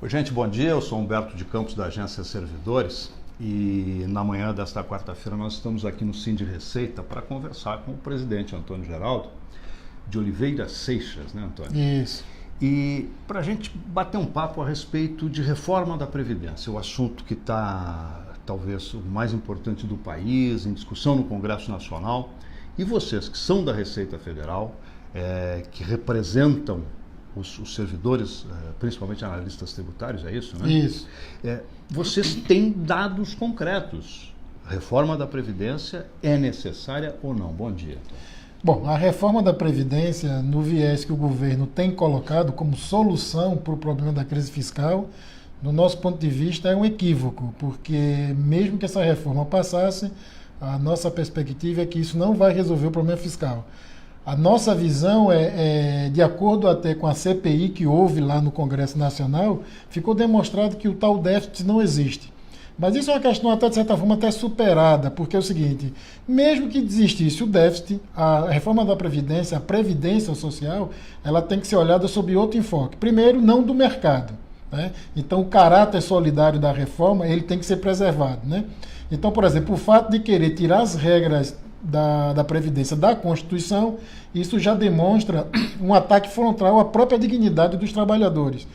Gente, bom dia. Eu sou Humberto de Campos, da Agência Servidores, e na manhã desta quarta-feira nós estamos aqui no Sind Receita para conversar com o presidente Antônio Geraldo de Oliveira Seixas, né, Antônio? Isso. E para a gente bater um papo a respeito de reforma da Previdência, o assunto que está talvez o mais importante do país, em discussão no Congresso Nacional, e vocês que são da Receita Federal, que representam os servidores, principalmente analistas tributários, é isso, né? Isso. Vocês têm dados concretos. Reforma da Previdência é necessária ou não? Bom dia. Bom, a reforma da Previdência, no viés que o governo tem colocado como solução para o problema da crise fiscal, do nosso ponto de vista é um equívoco, porque mesmo que essa reforma passasse, a nossa perspectiva é que isso não vai resolver o problema fiscal. A nossa visão de acordo até com a CPI que houve lá no Congresso Nacional, ficou demonstrado que o tal déficit não existe. Mas isso é uma questão até, de certa forma, até superada, porque é o seguinte, mesmo que existisse o déficit, a reforma da Previdência, a Previdência Social, ela tem que ser olhada sob outro enfoque. Primeiro, não do mercado, né? Então, o caráter solidário da reforma, ele tem que ser preservado, né? Então, por exemplo, o fato de querer tirar as regras da Previdência da Constituição, isso já demonstra um ataque frontal à própria dignidade dos trabalhadores.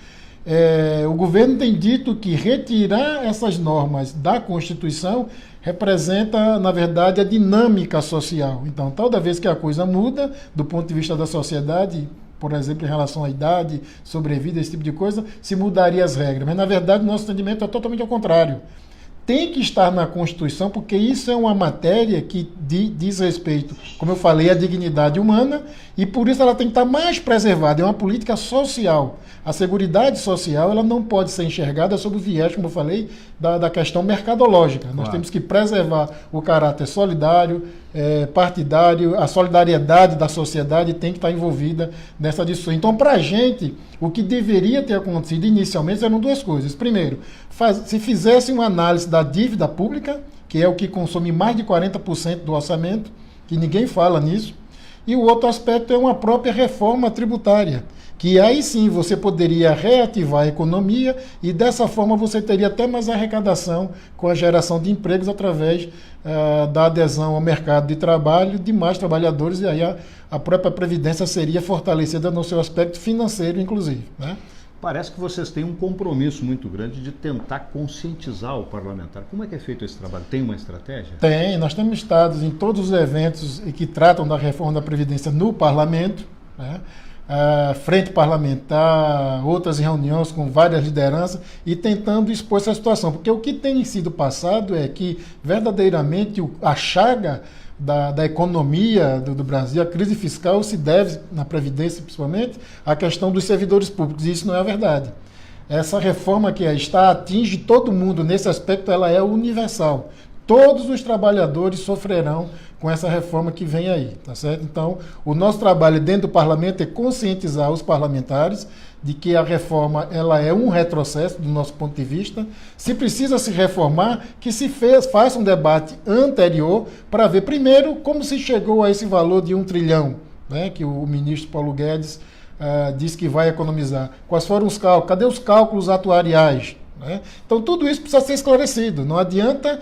O governo tem dito que retirar essas normas da Constituição representa, na verdade, a dinâmica social. Então, toda vez que a coisa muda, do ponto de vista da sociedade, por exemplo, em relação à idade, sobrevida, esse tipo de coisa, se mudaria as regras. Mas, na verdade, o nosso entendimento é totalmente ao contrário. Tem que estar na Constituição, porque isso é uma matéria que diz respeito, como eu falei, à dignidade humana, e por isso ela tem que estar mais preservada. É uma política social. A seguridade social ela não pode ser enxergada sob o viés, como eu falei, da questão mercadológica. Nós temos que preservar o caráter solidário, partidário, a solidariedade da sociedade tem que estar envolvida nessa discussão. Então, para a gente, o que deveria ter acontecido inicialmente eram duas coisas. Primeiro, se fizesse uma análise da dívida pública, que é o que consome mais de 40% do orçamento, que ninguém fala nisso, e o outro aspecto é uma própria reforma tributária, que aí sim você poderia reativar a economia e dessa forma você teria até mais arrecadação com a geração de empregos através da adesão ao mercado de trabalho de mais trabalhadores, e aí a própria Previdência seria fortalecida no seu aspecto financeiro, inclusive, né? Parece que vocês têm um compromisso muito grande de tentar conscientizar o parlamentar. Como é que é feito esse trabalho? Tem uma estratégia? Tem, nós temos estado em todos os eventos que tratam da reforma da Previdência no parlamento, né? Frente parlamentar, outras reuniões com várias lideranças e tentando expor essa situação. Porque o que tem sido passado é que verdadeiramente a chaga da economia do Brasil, a crise fiscal se deve, na Previdência principalmente, à questão dos servidores públicos, e isso não é a verdade. Essa reforma que está atinge todo mundo nesse aspecto, ela é universal. Todos os trabalhadores sofrerão com essa reforma que vem aí, tá certo? Então, o nosso trabalho dentro do parlamento é conscientizar os parlamentares de que a reforma ela é um retrocesso do nosso ponto de vista. Se precisa se reformar, que faça um debate anterior para ver primeiro como se chegou a esse valor de 1 trilhão, né, que o ministro Paulo Guedes disse que vai economizar. Quais foram os cálculos? Cadê os cálculos atuariais? Né? Então tudo isso precisa ser esclarecido. Não adianta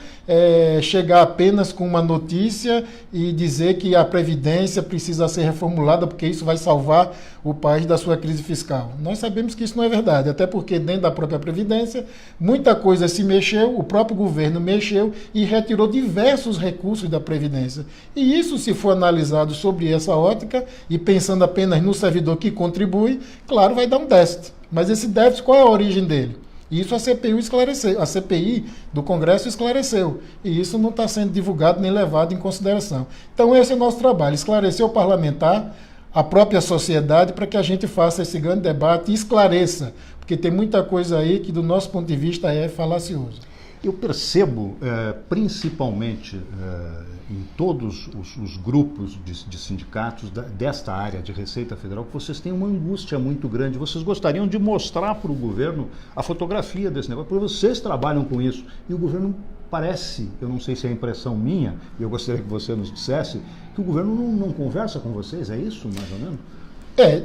chegar apenas com uma notícia e dizer que a Previdência precisa ser reformulada porque isso vai salvar o país da sua crise fiscal. Nós sabemos que isso não é verdade, até porque dentro da própria Previdência muita coisa se mexeu, o próprio governo mexeu e retirou diversos recursos da Previdência. E isso, se for analisado sobre essa ótica e pensando apenas no servidor que contribui, claro, vai dar um déficit. Mas esse déficit, qual é a origem dele? Isso a CPI esclareceu, a CPI do Congresso esclareceu, e isso não está sendo divulgado nem levado em consideração. Então esse é o nosso trabalho, esclarecer o parlamentar, a própria sociedade, para que a gente faça esse grande debate e esclareça, porque tem muita coisa aí que do nosso ponto de vista é falacioso. Eu percebo, principalmente em todos os grupos de sindicatos desta área de Receita Federal, que vocês têm uma angústia muito grande. Vocês gostariam de mostrar para o governo a fotografia desse negócio, porque vocês trabalham com isso. E o governo parece, eu não sei se é impressão minha, e eu gostaria que você nos dissesse, que o governo não conversa com vocês, é isso, mais ou menos?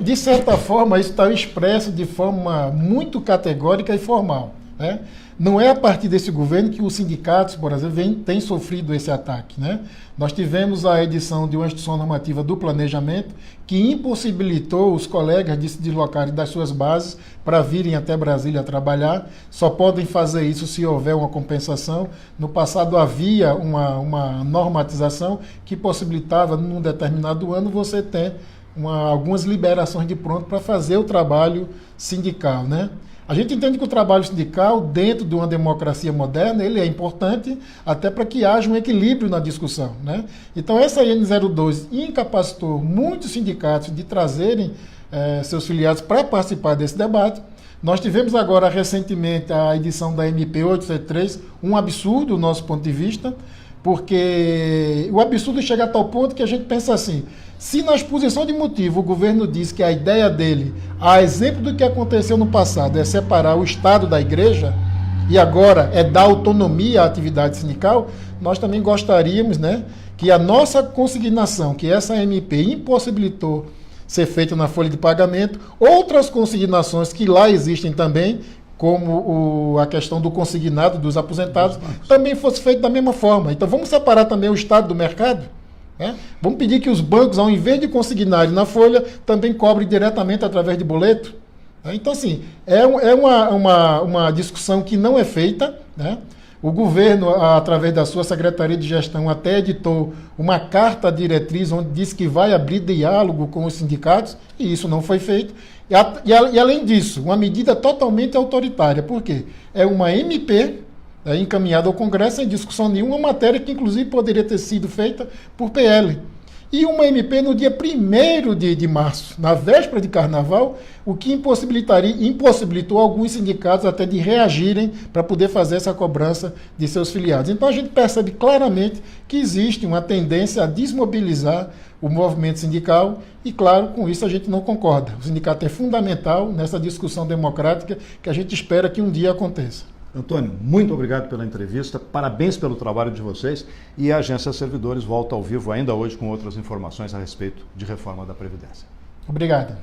De certa forma, isso está expresso de forma muito categórica e formal, né? Não é a partir desse governo que os sindicatos, por exemplo, têm sofrido esse ataque, né? Nós tivemos a edição de uma instituição normativa do planejamento que impossibilitou os colegas de se deslocarem das suas bases para virem até Brasília trabalhar. Só podem fazer isso se houver uma compensação. No passado havia uma normatização que possibilitava, num determinado ano, você ter algumas liberações de pronto para fazer o trabalho sindical, né? A gente entende que o trabalho sindical, dentro de uma democracia moderna, ele é importante até para que haja um equilíbrio na discussão, né? Então, essa IN02 incapacitou muitos sindicatos de trazerem seus filiados para participar desse debate. Nós tivemos agora, recentemente, a edição da MP 873, um absurdo do nosso ponto de vista, porque o absurdo chega a tal ponto que a gente pensa assim: se na exposição de motivo o governo diz que a ideia dele, a exemplo do que aconteceu no passado, é separar o Estado da Igreja, e agora é dar autonomia à atividade sindical, nós também gostaríamos, né, que a nossa consignação, que essa MP impossibilitou ser feita na folha de pagamento, outras consignações que lá existem também, como a questão do consignado dos aposentados, também fosse feito da mesma forma. Então vamos separar também o Estado do mercado, né? Vamos pedir que os bancos, ao invés de consignarem na folha, também cobrem diretamente através de boleto. Então, assim, é uma discussão que não é feita, né? O governo, através da sua Secretaria de Gestão, até editou uma carta diretriz onde diz que vai abrir diálogo com os sindicatos, e isso não foi feito. E além disso, uma medida totalmente autoritária. Por quê? É uma MP encaminhada ao Congresso sem discussão nenhuma, uma matéria que inclusive poderia ter sido feita por PL. E uma MP no dia 1º de março, na véspera de Carnaval, o que impossibilitou alguns sindicatos até de reagirem para poder fazer essa cobrança de seus filiados. Então a gente percebe claramente que existe uma tendência a desmobilizar o movimento sindical e, claro, com isso a gente não concorda. O sindicato é fundamental nessa discussão democrática que a gente espera que um dia aconteça. Antônio, muito obrigado pela entrevista, parabéns pelo trabalho de vocês, e a Agência Servidores volta ao vivo ainda hoje com outras informações a respeito de reforma da Previdência. Obrigado.